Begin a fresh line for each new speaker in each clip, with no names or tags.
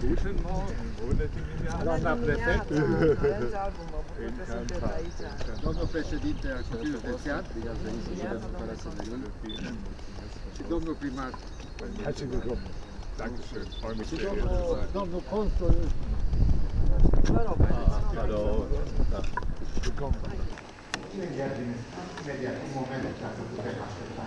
Guten Morgen, bună dimineața. Doamna prefect.
Domnul președinte al Consiliului Județean, și domnul primar.
Herzlich willkommen. Dankeschön, freue mich sehr.
Domnul consul.
Hallo. Willkommen.
Imediat, un moment, ca să putem aștepta.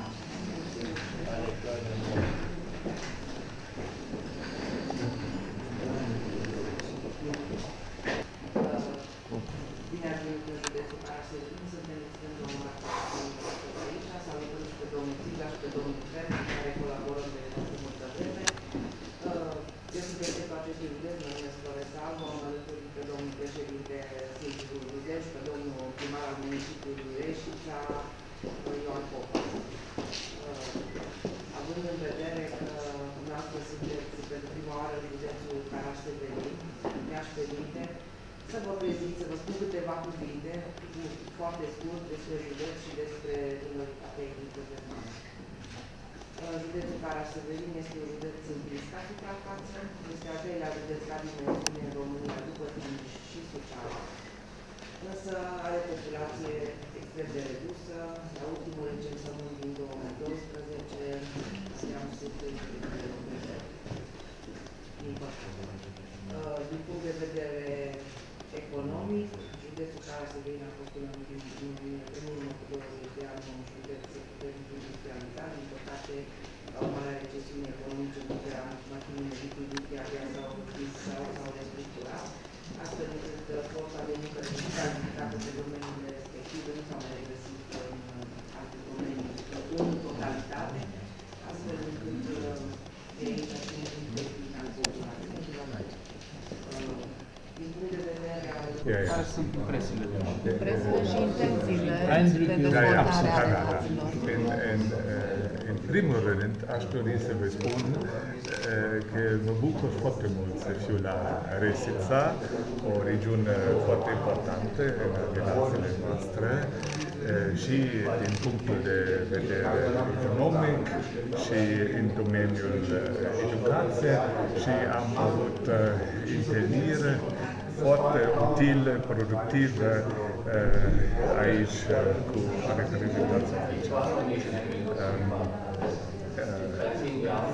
Bine ați venit în județul Parasetin, suntem extrem de onorați să fiți aici, salutăm și pe domnul Țigla și pe domnul Fer, cu care colaborăm de foarte multă vreme. Eu sunt prefectul acestui județ, mă numesc Florescu, am alături pe domnul președinte Sindicului Județ, pe domnul primar al municipiului Reșița, Ioan Popa. Având în vedere că dumneavoastră sunteți pentru prima oară în județul Parasetin, mi-aș permite să vă prezint, să vă spun câteva cuvinte, foarte scurt, despre județ și despre minoritatea etnică germană. Județul Paraseverin este un județ împliscat suprafață, este al treilea județ ca dimensiune în România, după Timiș și Suceava. Însă are populație extrem de redusă. La ultimul recensământ din 2012 eram sub 30.000 de locuitori. Din punct de vedere economic, județul Paraseverin a fost în urmă cu 20 de ani un județ puternic industrializat. Din păcate, la o mare recesiune economică, mașinile lichidității abia s-au restructurat, astfel încât forța de muncă calificată pe domeniile respective nu s-au mai regăsit în alte domenii în totalitate, astfel încât de aici și în declin al populației. Din punct de vedere al...
Care sunt impresiile de la
Impresiile și intențiile de
Da,
dezvoltare a
absolut.
relațiilor.
In primul rând, aș dori să vă spun că mă bucur foarte mult să fiu la Reșița, o regiune foarte importantă în relațiile noastre și din punctul de vedere economic și în domeniul educației și am avut întâlniri foarte utile, productive aici cu reprezentanții oficiale.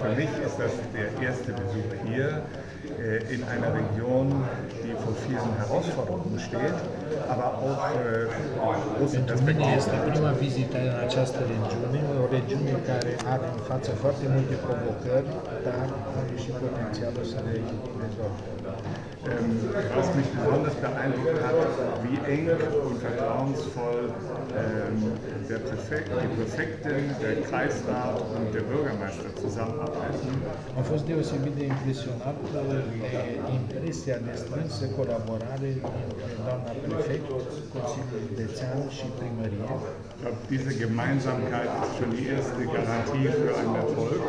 Für mich ist das der erste Besuch hier in einer Region, die vor vielen Herausforderungen steht, aber auch große
Pentru mine este
Perspektiven.
prima vizită în această regiune, o regiune care are în față foarte multe provocări, dar are și potențialul să le rezolve.
Was mich besonders beeindruckt hat, wie eng und vertrauensvoll die Präfektin, der Kreisrat und der Bürgermeister zusammenarbeiten.
Am fost deosebit de impresionat de impresia de strânsă colaborare între doamna prefect, Consiliul Județean și primărie.
Ich glaube, diese Gemeinsamkeit ist schon die erste Garantie für einen Erfolg.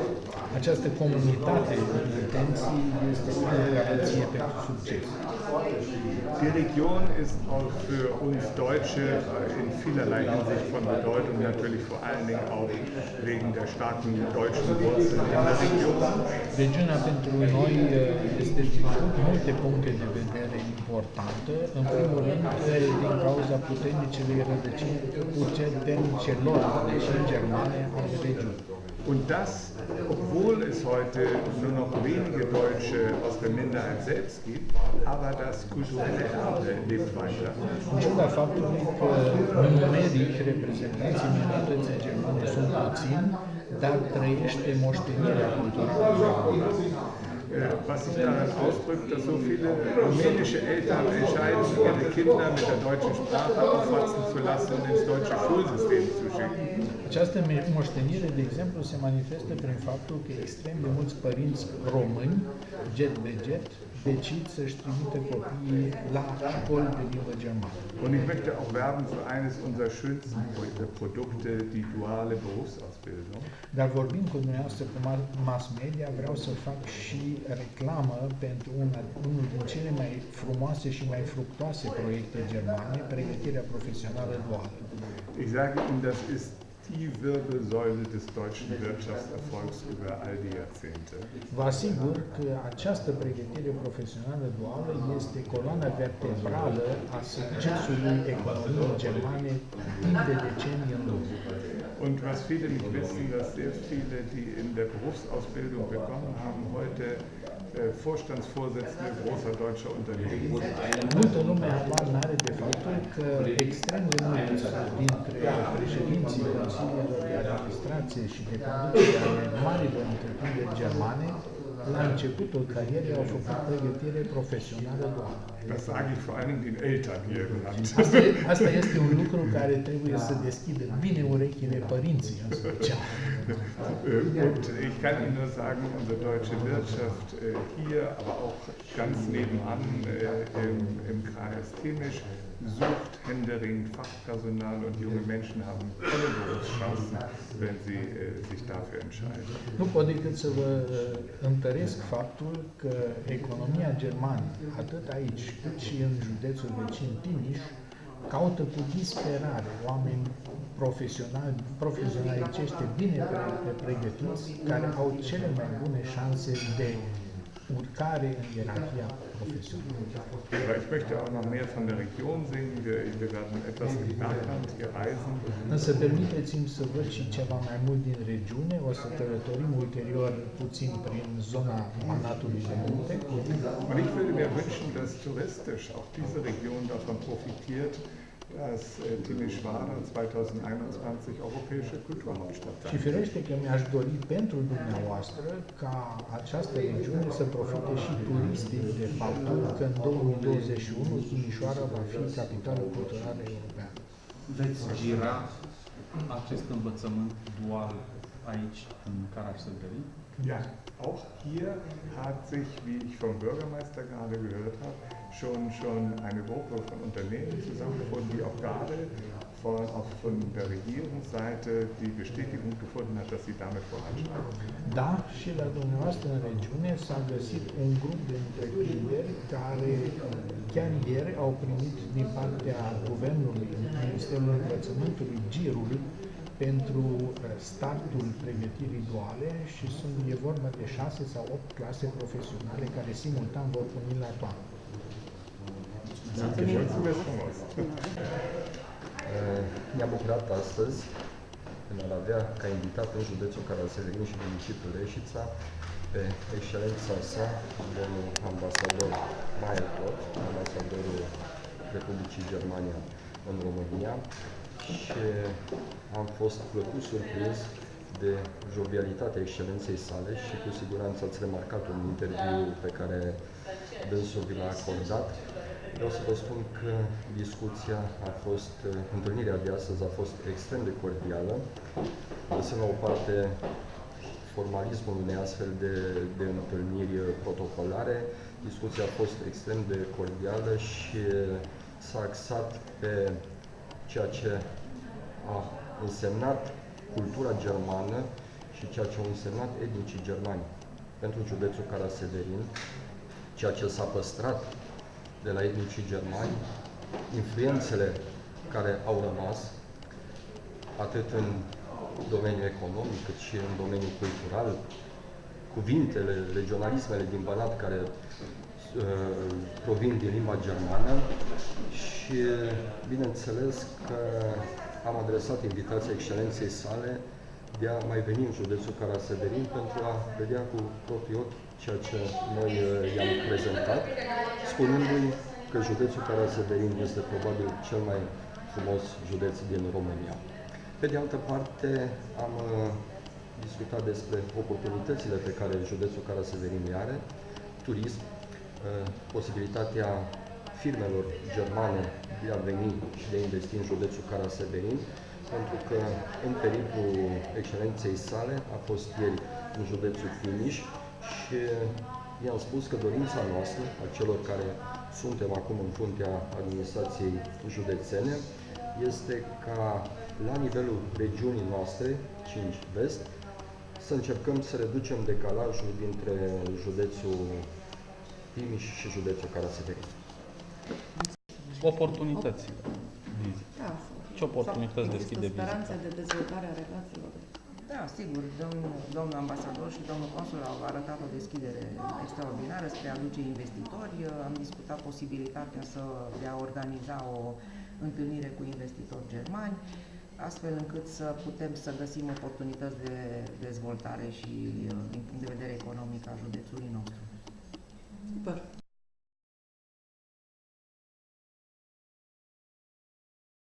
Această comunitate de intenții este prima garanție pentru succes.
Die Region ist auch für uns Deutsche in vielerlei Hinsicht von Bedeutung, natürlich vor allen Dingen auch wegen der starken deutschen Wurzeln in der Region.
Regiunea pentru noi este din multe puncte de vedere importantă, în primul rând din cauza puternicele rădăcini puternice lor, deci în Germania, în regiune.
Und das, obwohl es heute nur noch wenige Deutsche aus der Minderheit selbst gibt, aber das kulturelle Erbe lebt weiter.
În ciuda faptului că numeric reprezentanții minorității germane sunt puțini, dar trăiește moștenirea culturală germană.
Was sich daran ausdrückt, dass so viele rumänische Eltern entscheiden, ihre Kinder mit der deutschen Sprache aufwachsen zu lassen und ins deutsche Schulsystem zu schicken.
Această moștenire, de exemplu, se manifestă prin faptul că extrem de mulți părinți români, jet be jet, decid să-și trimită copiii la școli de limbă germană.
Und ich möchte auch werben für eines unserer schönsten Produkte, die duale Berufsausbildung.
Dar vorbind cu dumneavoastră cu mass media, vreau să fac și reclamă pentru unul din cele mai frumoase și mai fructoase proiecte germane, pregătirea profesională duală.
Ich sage Ihnen, das ist die Wirbelsäule des deutschen Wirtschaftserfolgs über all die Jahrzehnte.
Vă asigur că această pregătire profesională duală este coloana vertebrală a succesului economiei germane timp de decenii în lume.
Und was viele nicht wissen, dass sehr viele, die in der Berufsausbildung begonnen haben, heute Vorstandsvorsitzende großer deutscher Unternehmen sind.
Multă lume habar n-are de faptul că extrem de mulți dintre președinții consiliilor de administrație și de conducere ale marilor întreprinderi germane, la începutul carierei au făcut pregătire profesională duală.
Das sage ich vor allen Dingen den Eltern hier im Land.
Asta este un lucru care trebuie să deschidă bine urechile părinții în special.
Und ich kann Ihnen nur sagen, unsere deutsche Wirtschaft hier, aber auch ganz nebenan im Kreis Timisch sucht händeringend Fachpersonal und junge Menschen haben tolle Berufschancen, wenn sie sich dafür entscheiden.
Nu pot decât să vă întăresc faptul că economia germană, atât aici cât și în județul vecin Timiș, caută cu disperare oameni profesionalicește bine pregătiți, care au cele mai bune șanse de urcare în ierarhia profesională.
Aber ich möchte auch noch mehr von der Region sehen. Wir werden etwas im Bergland hier reisen.
Însă permiteți-mi să văd și ceva mai mult din regiune. O să călătorim ulterior puțin prin zona Banatului de Munte.
Und ich würde mir wünschen, dass touristisch auch diese Region davon profitiert, dass Timișoara 2021 europäische Kulturhauptstadt
Și
sein.
firește că mi-aș dori pentru dumneavoastră ca această regiune să profite și turistic de faptul că în 2021 Timișoara va fi capitală culturală europeană.
Veți gira acest învățământ dual aici, în Karaș-Severin?
Ja, auch hier hat sich, wie ich vom Bürgermeister gerade gehört habe, schon eine Gruppe von Unternehmen zusammengefunden, die auch gerade von der Regierungsseite die Bestätigung gefunden hat, dass sie damit voranschreiten.
Da, și la dumneavoastră în regiune s-a găsit un grup de întreprinderi care chiar ieri au primit din partea Guvernului, Ministerul Învățământului, girul pentru startul pregătirii duale și e vorba de 6 sau 8 clase profesionale care simultan vor porni la toamnă.
Mulțumesc frumos!
Ne-a bucurat astăzi în a avea ca invitat în județul Karaș-Severin și municipiul Reșița pe excelența sa, domnul ambasador Mayer Todt, ambasadorul Republicii Germania în România, și am fost plăcut surprins de jovialitatea excelenței sale și cu siguranță ați remarcat un interviu pe care dânsul vi l-a acordat. Vreau să vă spun că discuția întâlnirea de astăzi a fost extrem de cordială, lăsând la o parte formalismul unei astfel de întâlniri protocolare. Discuția a fost extrem de cordială și s-a axat pe ceea ce a însemnat cultura germană și ceea ce au însemnat etnicii germani pentru județul Karaș-Severin, ceea ce s-a păstrat de la etnicii germani, influențele care au rămas atât în domeniul economic cât și în domeniul cultural, cuvintele, regionalismele din Banat care provin din limba germană și bineînțeles că am adresat invitația excelenței sale de a mai veni în județul Karaș-Severin pentru a vedea cu proprii ochi ceea ce noi i-am prezentat, spunându-i că județul Karaș-Severin este probabil cel mai frumos județ din România. Pe de altă parte, am discutat despre oportunitățile pe care județul Karaș-Severin le are, turism, posibilitatea firmelor germane de a veni și de a investi în județul Karaș-Severin, pentru că în periplul excelenței sale a fost ieri în județul Timiș și i-am spus că dorința noastră, a celor care suntem acum în fruntea administrației județene, este ca la nivelul regiunii noastre, 5 Vest, să încercăm să reducem decalajul dintre județul Timiș și județul Karaș-Severin.
Oportunități.
Da,
Ce oportunități deschide
Există speranțe
vizita?
de dezvoltare a relațiilor.
Da, sigur, domnul ambasador și domnul consul au arătat o deschidere extraordinară spre a aduce investitori. Am discutat posibilitatea de a organiza o întâlnire cu investitori germani, astfel încât să putem să găsim oportunități de dezvoltare și din punct de vedere economic a județului nostru.
Super.